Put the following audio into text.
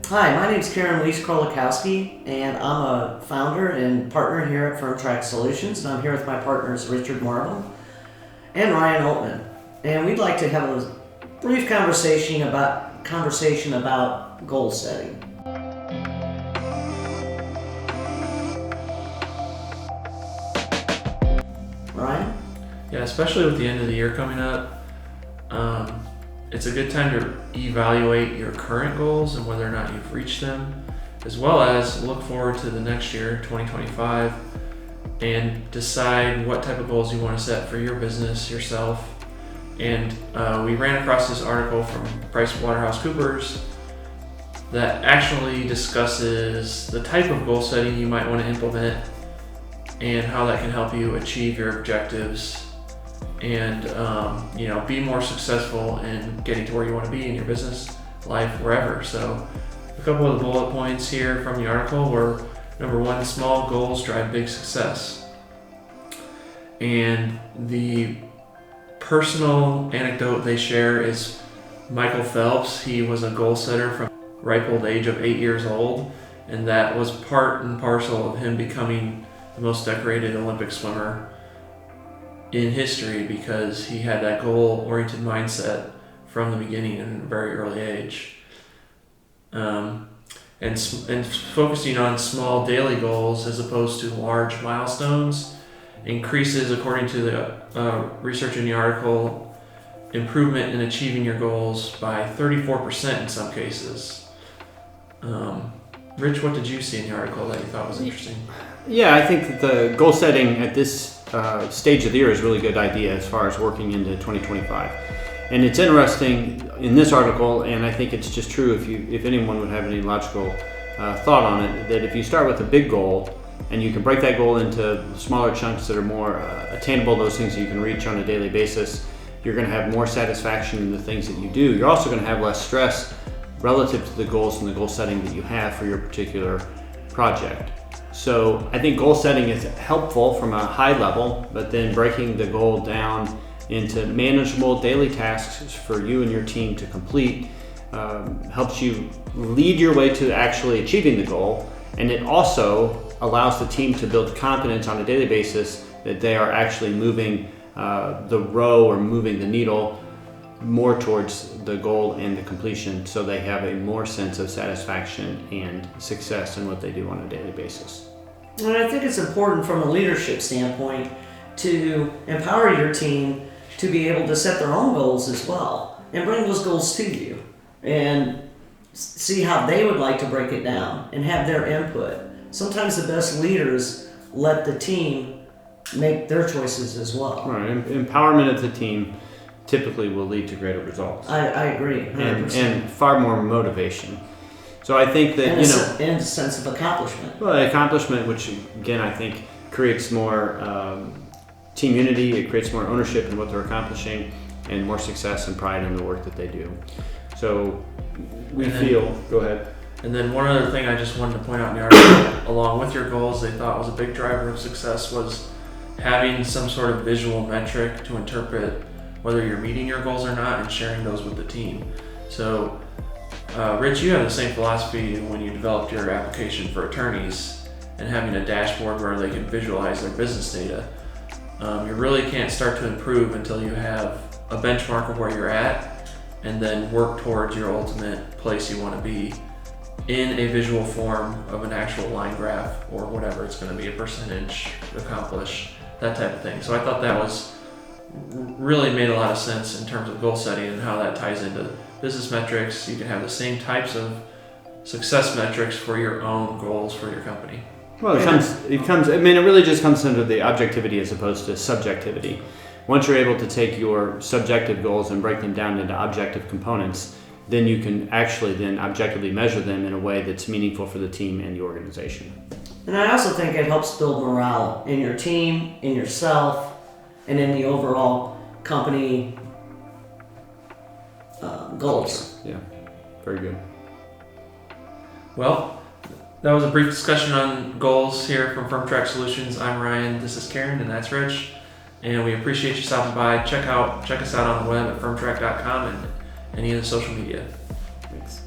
Hi, my name is Carin Weiss-Krolikowski, and I'm a founder and partner here at firmTRAK Solutions, and I'm here with my partners Richard Marble and Ryan Oltman. And we'd like to have a brief conversation about goal setting. Ryan? Yeah, especially with the end of the year coming up, it's a good time to evaluate your current goals and whether or not you've reached them, as well as look forward to the next year, 2025, and decide what type of goals you want to set for your business, yourself. And we ran across this article from PricewaterhouseCoopers that actually discusses the type of goal setting you might want to implement and how that can help you achieve your objectives and be more successful in getting to where you want to be in your business, life, wherever. So a couple of the bullet points here from the article were: number one, small goals drive big success. And the personal anecdote they share is Michael Phelps. He was a goal setter from ripe old age of 8 years old, and that was part and parcel of him becoming the most decorated Olympic swimmer in history, because he had that goal-oriented mindset from the beginning in a very early age. And focusing on small daily goals as opposed to large milestones increases, according to the research in the article, improvement in achieving your goals by 34% in some cases. Rich, what did you see in the article that you thought was interesting? Yeah, I think that the goal setting at this stage of the year is a really good idea as far as working into 2025. And it's interesting in this article, and I think it's just true if anyone would have any logical thought on it, that if you start with a big goal and you can break that goal into smaller chunks that are more attainable, those things that you can reach on a daily basis, you're going to have more satisfaction in the things that you do. You're also going to have less stress relative to the goals and the goal setting that you have for your particular project. So I think goal setting is helpful from a high level, but then breaking the goal down into manageable daily tasks for you and your team to complete helps you lead your way to actually achieving the goal. And it also allows the team to build confidence on a daily basis that they are actually moving the row or moving the needle more towards the goal and the completion, so they have a more sense of satisfaction and success in what they do on a daily basis. And I think it's important from a leadership standpoint to empower your team to be able to set their own goals as well and bring those goals to you and see how they would like to break it down and have their input. Sometimes the best leaders let the team make their choices as well. Right. Empowerment of the team typically will lead to greater results. I agree, 100%. And far more motivation. So I think that, and a sense of accomplishment. Well, accomplishment, which again I think creates more team unity, it creates more ownership in what they're accomplishing, and more success and pride in the work that they do. So go ahead. And then one other thing I just wanted to point out in the article, along with your goals, they thought was a big driver of success was having some sort of visual metric to interpret whether you're meeting your goals or not, and sharing those with the team. So, Rich, you have the same philosophy when you developed your application for attorneys and having a dashboard where they can visualize their business data. You really can't start to improve until you have a benchmark of where you're at and then work towards your ultimate place you want to be in a visual form of an actual line graph or whatever it's going to be, a percentage, accomplish, that type of thing. So I thought that was really made a lot of sense in terms of goal setting and how that ties into business metrics. You can have the same types of success metrics for your own goals for your company. Well, it really just comes into the objectivity as opposed to subjectivity. Once you're able to take your subjective goals and break them down into objective components, then you can actually then objectively measure them in a way that's meaningful for the team and the organization. And I also think it helps build morale in your team, in yourself, and in the overall company goals. Yeah, very good. Well, that was a brief discussion on goals here from firmTRAK Solutions. I'm Ryan, this is Carin, and that's Rich. And we appreciate you stopping by. Check us out on the web at firmTRAK.com and any of the social media. Thanks.